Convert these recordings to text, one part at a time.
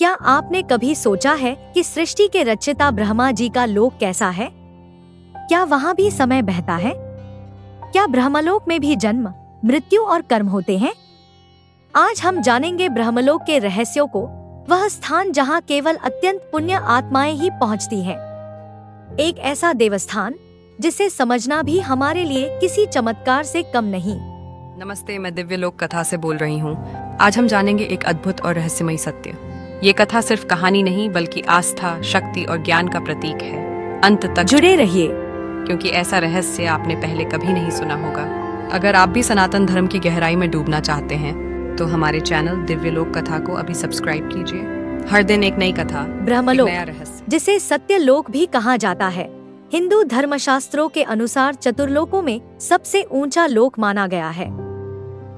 क्या आपने कभी सोचा है कि सृष्टि के रचयिता ब्रह्मा जी का लोक कैसा है? क्या वहाँ भी समय बहता है? क्या ब्रह्मलोक में भी जन्म, मृत्यु और कर्म होते हैं? आज हम जानेंगे ब्रह्मलोक के रहस्यों को, वह स्थान जहाँ केवल अत्यंत पुण्य आत्माएं ही पहुँचती हैं। एक ऐसा देवस्थान जिसे समझना भी हमारे लिए किसी चमत्कार से कम नहीं। नमस्ते, मैं दिव्य लोक कथा से बोल रही हूँ। आज हम जानेंगे एक अद्भुत और रहस्यमयी सत्य। ये कथा सिर्फ कहानी नहीं बल्कि आस्था, शक्ति और ज्ञान का प्रतीक है। अंत तक जुड़े रहिए, क्योंकि ऐसा रहस्य आपने पहले कभी नहीं सुना होगा। अगर आप भी सनातन धर्म की गहराई में डूबना चाहते हैं तो हमारे चैनल दिव्य लोक कथा को अभी सब्सक्राइब कीजिए। हर दिन एक नई कथा, ब्रह्मलोक, एक नया रहस्य, जिसे सत्य लोक भी कहा जाता है, हिंदू धर्मशास्त्रों के अनुसार चतुर्लोकों में सबसे ऊंचा लोक माना गया है।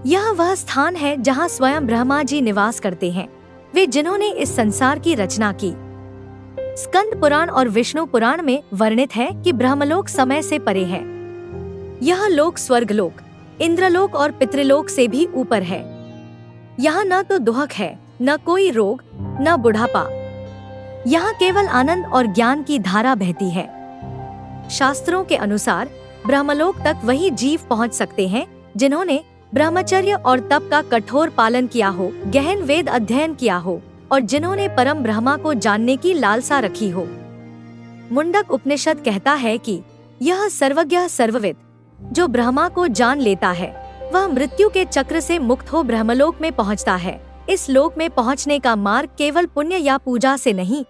यह वह स्थान है जहां स्वयं ब्रह्मा जी निवास करते हैं, वे जिन्होंने इस संसार की रचना की। स्कंद पुराण और विष्णु पुराण में वर्णित है कि ब्रह्मलोक समय से परे है। यह लोक स्वर्गलोक, इंद्रलोक और पितृलोक से भी ऊपर है। यहाँ न तो दुहक है, न कोई रोग, न बुढ़ापा। यहाँ केवल आनंद और ज्ञान की धारा बहती है। शास्त्रों के अनुसार ब्रह्मलोक तक वही जीव पहुँच सकते हैं जिन्होंने ब्रह्मचर्य और तप का कठोर पालन किया हो, गहन वेद अध्ययन किया हो और जिन्होंने परम ब्रह्मा को जानने की लालसा रखी हो। मुंडक उपनिषद कहता है कि यह सर्वज्ञ सर्वविद, जो ब्रह्मा को जान लेता है, वह मृत्यु के चक्र से मुक्त हो ब्रह्मलोक में पहुंचता है। इस लोक में पहुंचने का मार्ग केवल पुण्य या पूजा से नहीं,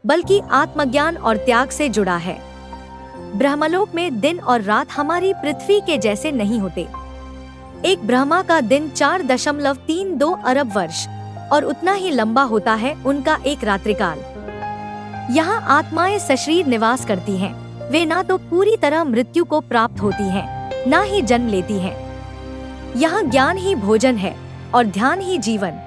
बल्कि आत्मज्ञान और त्याग से जुड़ा है। ब्रह्मलोक में दिन और रात हमारी पृथ्वी के जैसे नहीं होते। एक ब्रह्मा का दिन 4.32 अरब वर्ष और उतना ही लंबा होता है उनका एक रात्रिकाल। यहाँ आत्माएं सशरीर निवास करती हैं। वे ना तो पूरी तरह मृत्यु को प्राप्त होती हैं, ना ही जन्म लेती हैं। यहाँ ज्ञान ही भोजन है और ध्यान ही जीवन।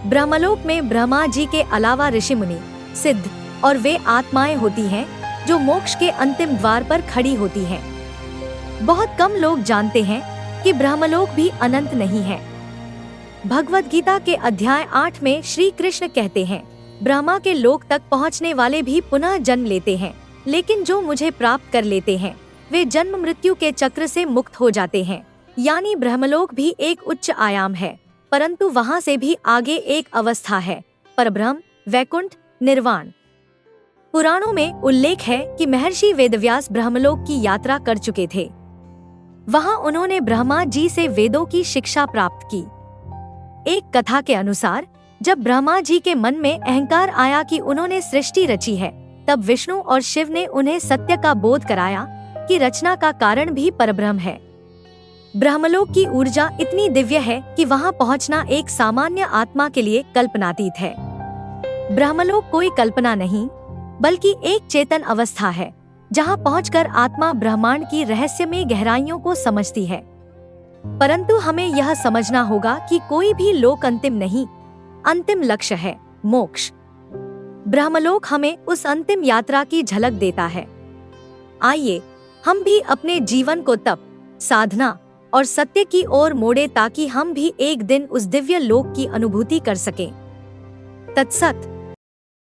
ब्रह्मलोक में ब्रह्मा जी के अलावा ऋषि मुनि, सिद्ध और वे आत्माएं होती हैं जो मोक्ष के अंतिम द्वार पर खड़ी होती हैं। बहुत कम लोग जानते हैं कि ब्रह्मलोक भी अनंत नहीं है। भगवद गीता के अध्याय 8 में श्री कृष्ण कहते हैं, ब्रह्मा के लोक तक पहुँचने वाले भी पुनः जन्म लेते हैं, लेकिन जो मुझे प्राप्त कर लेते हैं वे जन्म मृत्यु के चक्र से मुक्त हो जाते हैं। यानी ब्रह्मलोक भी एक उच्च आयाम है, परंतु वहाँ से भी आगे एक अवस्था है, परब्रह्म, वैकुंठ, निर्वाण। पुराणों में उल्लेख है कि महर्षि वेदव्यास ब्रह्मलोक की यात्रा कर चुके थे। वहाँ उन्होंने ब्रह्मा जी से वेदों की शिक्षा प्राप्त की। एक कथा के अनुसार जब ब्रह्मा जी के मन में अहंकार आया कि उन्होंने सृष्टि रची है, तब विष्णु और शिव ने उन्हें सत्य का बोध कराया कि रचना का कारण भी परब्रह्म है। ब्रह्मलोक की ऊर्जा इतनी दिव्य है कि वहाँ पहुँचना एक सामान्य आत्मा के लिए कल्पनातीत है। ब्रह्मलोक कोई कल्पना नहीं, बल्कि एक चेतन अवस्था है जहाँ पहुंचकर आत्मा ब्रह्मांड की रहस्यमय गहराइयों को समझती है। परंतु हमें यह समझना होगा कि कोई भी लोक अंतिम नहीं, अंतिम लक्ष्य है मोक्ष। ब्रह्मलोक हमें उस अंतिम यात्रा की झलक देता है। आइए हम भी अपने जीवन को तप, साधना और सत्य की ओर मोड़े ताकि हम भी एक दिन उस दिव्य लोक की अनुभूति कर सकें। तत्सत।